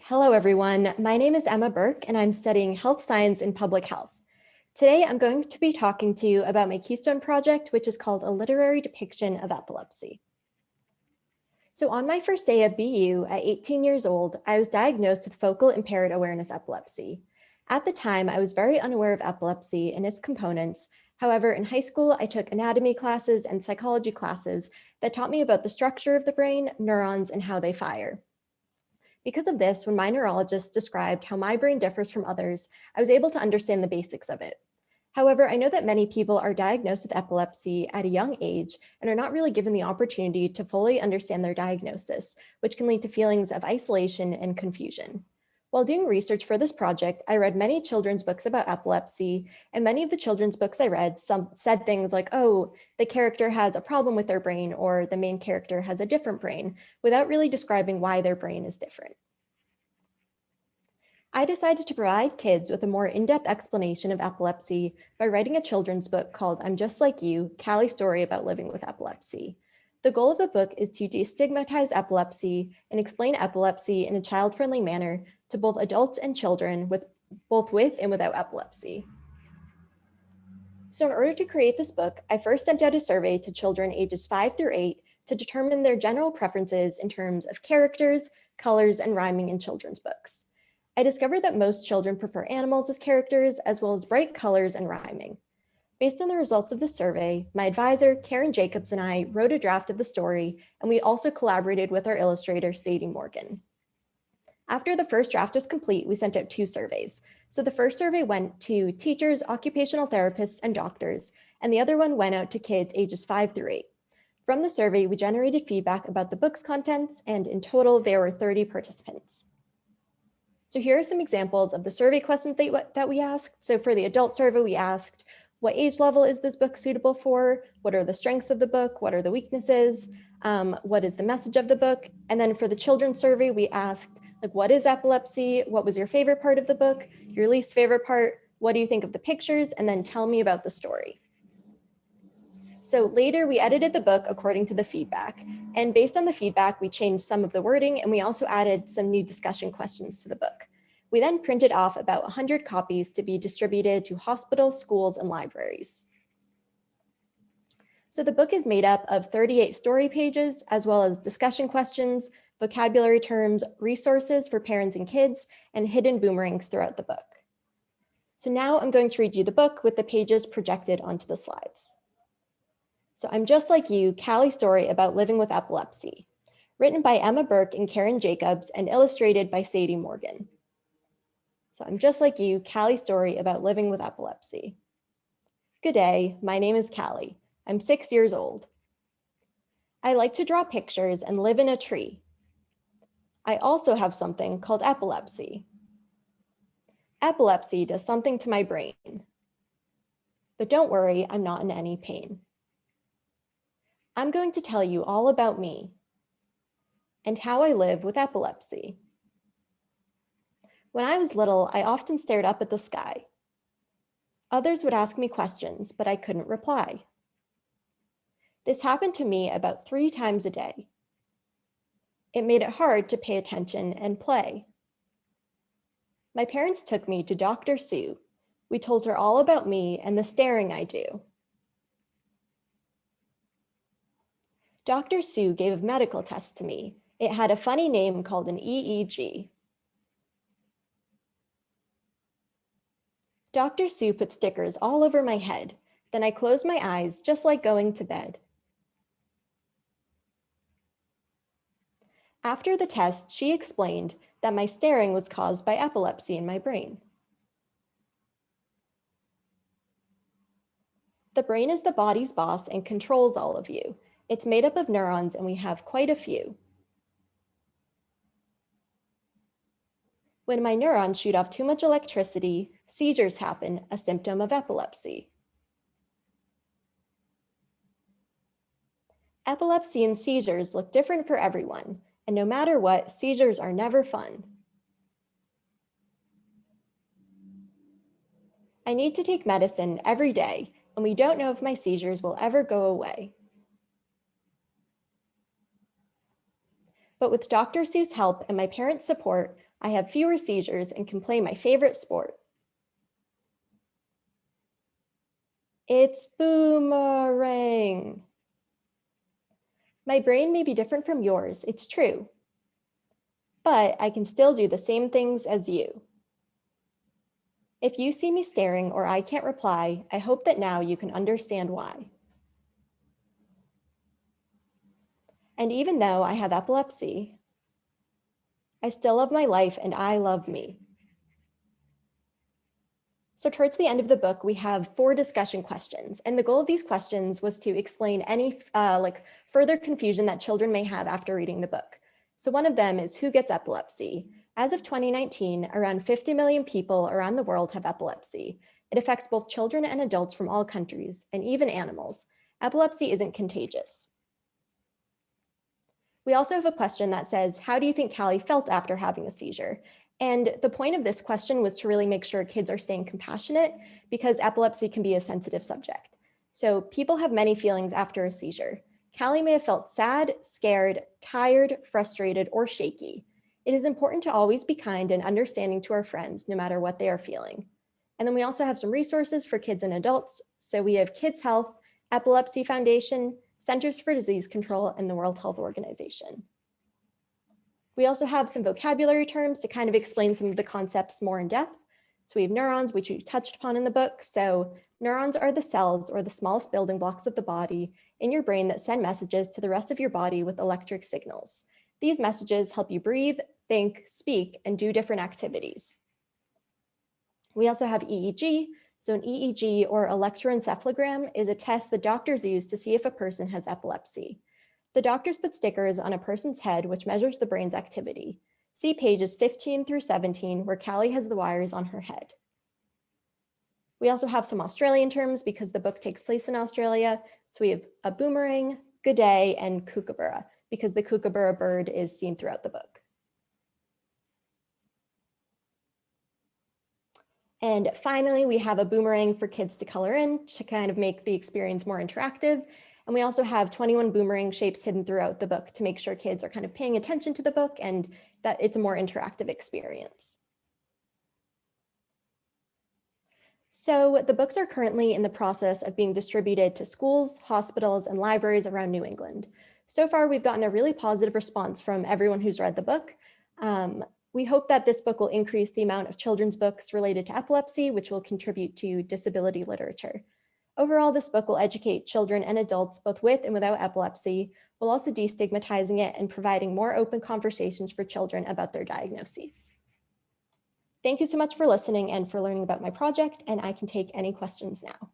Hello, everyone. My name is Emma Burke, and I'm studying health science and public health. Today, I'm going to be talking to you about my Keystone project, which is called A Literary Depiction of Epilepsy. So on my first day at BU at 18 years old, I was diagnosed with focal impaired awareness epilepsy. At the time, I was very unaware of epilepsy and its components. However, in high school, I took anatomy classes and psychology classes that taught me about the structure of the brain, neurons, and how they fire. Because of this, when my neurologist described how my brain differs from others, I was able to understand the basics of it. However, I know that many people are diagnosed with epilepsy at a young age and are not really given the opportunity to fully understand their diagnosis, which can lead to feelings of isolation and confusion. While doing research for this project, I read many children's books about epilepsy, and many of the children's books I read said things like, oh, the character has a problem with their brain, or the main character has a different brain, without really describing why their brain is different. I decided to provide kids with a more in-depth explanation of epilepsy by writing a children's book called I'm Just Like You, Callie's Story About Living with Epilepsy. The goal of the book is to destigmatize epilepsy and explain epilepsy in a child-friendly manner to both adults and children both with and without epilepsy. So in order to create this book, I first sent out a survey to children ages 5 through 8 to determine their general preferences in terms of characters, colors, and rhyming in children's books. I discovered that most children prefer animals as characters, as well as bright colors and rhyming. Based on the results of the survey, my advisor, Karen Jacobs, and I wrote a draft of the story, and we also collaborated with our illustrator, Sadie Morgan. After the first draft was complete, we sent out 2 surveys. So the first survey went to teachers, occupational therapists, and doctors, and the other one went out to kids ages 5 through 8. From the survey, we generated feedback about the book's contents, and in total, there were 30 participants. So here are some examples of the survey questions that we asked. So for the adult survey, we asked, what age level is this book suitable for? What are the strengths of the book? What are the weaknesses? What is the message of the book? And then for the children's survey, we asked, like, what is epilepsy? What was your favorite part of the book? Your least favorite part? What do you think of the pictures? And then tell me about the story. So later we edited the book according to the feedback. And based on the feedback, we changed some of the wording, and we also added some new discussion questions to the book. We then printed off about 100 copies to be distributed to hospitals, schools, and libraries. So the book is made up of 38 story pages, as well as discussion questions, vocabulary terms, resources for parents and kids, and hidden boomerangs throughout the book. So now I'm going to read you the book with the pages projected onto the slides. So I'm Just Like You, Callie's Story About Living with Epilepsy, written by Emma Burke and Karen Jacobs and illustrated by Sadie Morgan. So I'm Just Like You, Callie's Story About Living with Epilepsy. Good day, my name is Callie. I'm 6 years old. I like to draw pictures and live in a tree. I also have something called epilepsy. Epilepsy does something to my brain. But don't worry, I'm not in any pain. I'm going to tell you all about me and how I live with epilepsy. When I was little, I often stared up at the sky. Others would ask me questions, but I couldn't reply. This happened to me about 3 times a day. It made it hard to pay attention and play. My parents took me to Dr. Sue. We told her all about me and the staring I do. Dr. Sue gave a medical test to me. It had a funny name called an EEG. Dr. Sue put stickers all over my head. Then I closed my eyes, just like going to bed. After the test, she explained that my staring was caused by epilepsy in my brain. The brain is the body's boss and controls all of you. It's made up of neurons, and we have quite a few. When my neurons shoot off too much electricity, seizures happen, a symptom of epilepsy. Epilepsy and seizures look different for everyone, and no matter what, seizures are never fun. I need to take medicine every day, and we don't know if my seizures will ever go away. But with Dr. Seuss' help and my parents' support, I have fewer seizures and can play my favorite sport. It's boomerang. My brain may be different from yours, it's true, but I can still do the same things as you. If you see me staring or I can't reply, I hope that now you can understand why. And even though I have epilepsy, I still love my life and I love me. So towards the end of the book, we have 4 discussion questions. And the goal of these questions was to explain any further confusion that children may have after reading the book. So one of them is, who gets epilepsy? As of 2019, around 50 million people around the world have epilepsy. It affects both children and adults from all countries, and even animals. Epilepsy isn't contagious. We also have a question that says, how do you think Callie felt after having a seizure? And the point of this question was to really make sure kids are staying compassionate, because epilepsy can be a sensitive subject. So people have many feelings after a seizure. Callie may have felt sad, scared, tired, frustrated, or shaky. It is important to always be kind and understanding to our friends, no matter what they are feeling. And then we also have some resources for kids and adults. So we have Kids Health, Epilepsy Foundation, Centers for Disease Control, and the World Health Organization. We also have some vocabulary terms to kind of explain some of the concepts more in depth. So we have neurons, which we touched upon in the book. So neurons are the cells or the smallest building blocks of the body in your brain that send messages to the rest of your body with electric signals. These messages help you breathe, think, speak, and do different activities. We also have EEG. So an EEG, or electroencephalogram, is a test that doctors use to see if a person has epilepsy. The doctors put stickers on a person's head, which measures the brain's activity. See pages 15 through 17, where Callie has the wires on her head. We also have some Australian terms because the book takes place in Australia. So we have a boomerang, good day, and kookaburra, because the kookaburra bird is seen throughout the book. And finally, we have a boomerang for kids to color in to kind of make the experience more interactive. And we also have 21 boomerang shapes hidden throughout the book to make sure kids are kind of paying attention to the book and that it's a more interactive experience. So the books are currently in the process of being distributed to schools, hospitals, and libraries around New England. So far, we've gotten a really positive response from everyone who's read the book. We hope that this book will increase the amount of children's books related to epilepsy, which will contribute to disability literature. Overall, this book will educate children and adults, both with and without epilepsy, while also destigmatizing it and providing more open conversations for children about their diagnoses. Thank you so much for listening and for learning about my project, and I can take any questions now.